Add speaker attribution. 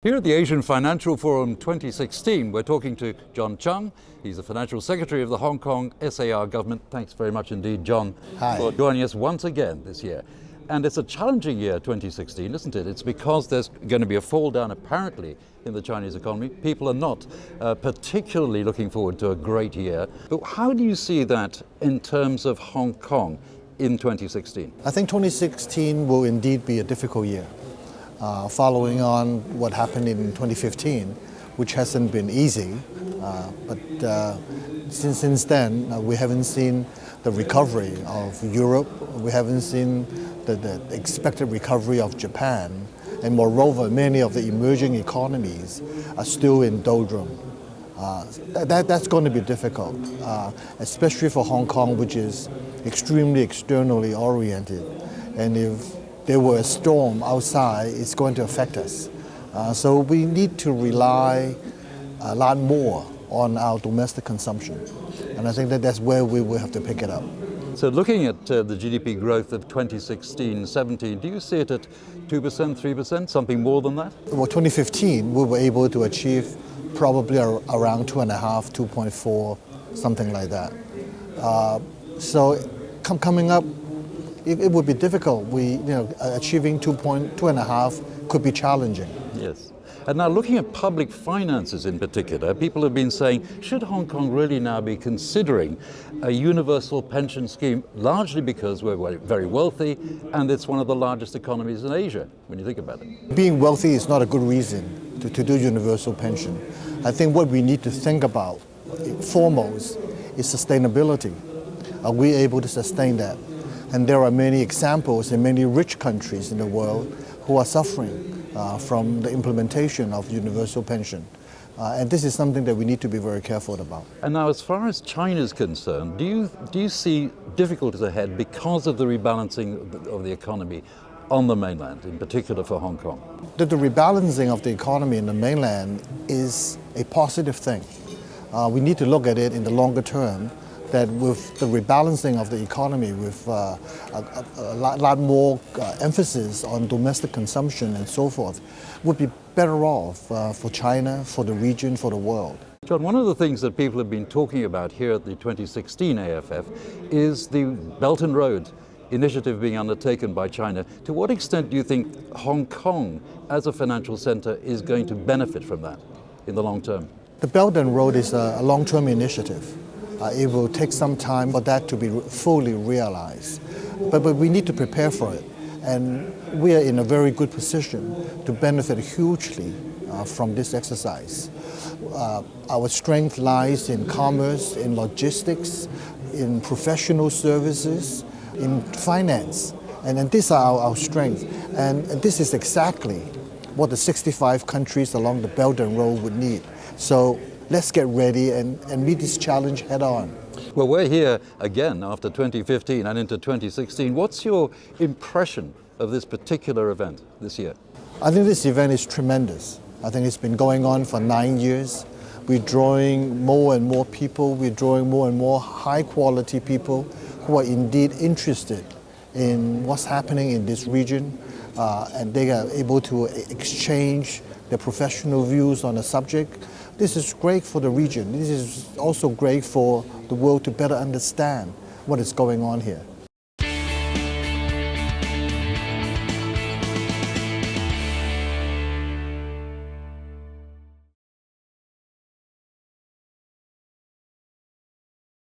Speaker 1: Here at the Asian Financial Forum 2016, we're talking to John Chung. He's the Financial Secretary of the Hong Kong SAR government. Thanks very much indeed, John, for joining us once again this year. And it's a challenging year, 2016, isn't it? It's because there's going to be a fall down, apparently, in the Chinese economy. People are not particularly looking forward to a great year. But how do you see that in terms of Hong Kong in 2016?
Speaker 2: I think 2016 will indeed be a difficult year. Following on what happened in 2015, which hasn't been easy, but since then we haven't seen the recovery of Europe, we haven't seen the expected recovery of Japan, and moreover many of the emerging economies are still in doldrum. That's going to be difficult, especially for Hong Kong, which is extremely externally oriented, and if there were a storm outside, it's going to affect us. So we need to rely a lot more on our domestic consumption. And I think that's where we will have to pick it up.
Speaker 1: So looking at the GDP growth of 2016-17, do you see it at 2%, 3%, something more than that?
Speaker 2: Well, 2015, we were able to achieve probably around 2.5, 2.4, something like that. So coming up, it would be difficult. Achieving 2.5 could be challenging.
Speaker 1: Yes. And now looking at public finances in particular, people have been saying, should Hong Kong really now be considering a universal pension scheme, largely because we're very wealthy and it's one of the largest economies in Asia, when you think about it?
Speaker 2: Being wealthy is not a good reason to do universal pension. I think what we need to think about foremost is sustainability. Are we able to sustain that? And there are many examples in many rich countries in the world who are suffering from the implementation of universal pension. And this is something that we need to be very careful about.
Speaker 1: And now, as far as China is concerned, do you see difficulties ahead because of the rebalancing of the economy on the mainland, in particular for Hong Kong?
Speaker 2: The rebalancing of the economy in the mainland is a positive thing. We need to look at it in the longer term, that with the rebalancing of the economy, with a lot more emphasis on domestic consumption and so forth, would be better off for China, for the region, for the world.
Speaker 1: John, one of the things that people have been talking about here at the 2016 AFF is the Belt and Road initiative being undertaken by China. To what extent do you think Hong Kong, as a financial center, is going to benefit from that in the long term?
Speaker 2: The Belt and Road is a long-term initiative. It will take some time for that to be fully realized. But we need to prepare for it. And we are in a very good position to benefit hugely from this exercise. Our strength lies in commerce, in logistics, in professional services, in finance. And these are our strengths. And this is exactly what the 65 countries along the Belt and Road would need. So let's get ready and meet this challenge head on.
Speaker 1: Well, we're here again after 2015 and into 2016. What's your impression of this particular event this year?
Speaker 2: I think this event is tremendous. I think it's been going on for 9 years. We're drawing more and more people. We're drawing more and more high-quality people who are indeed interested in what's happening in this region, and they are able to exchange their professional views on the subject. This is great for the region. This is also great for the world to better understand what is going on here.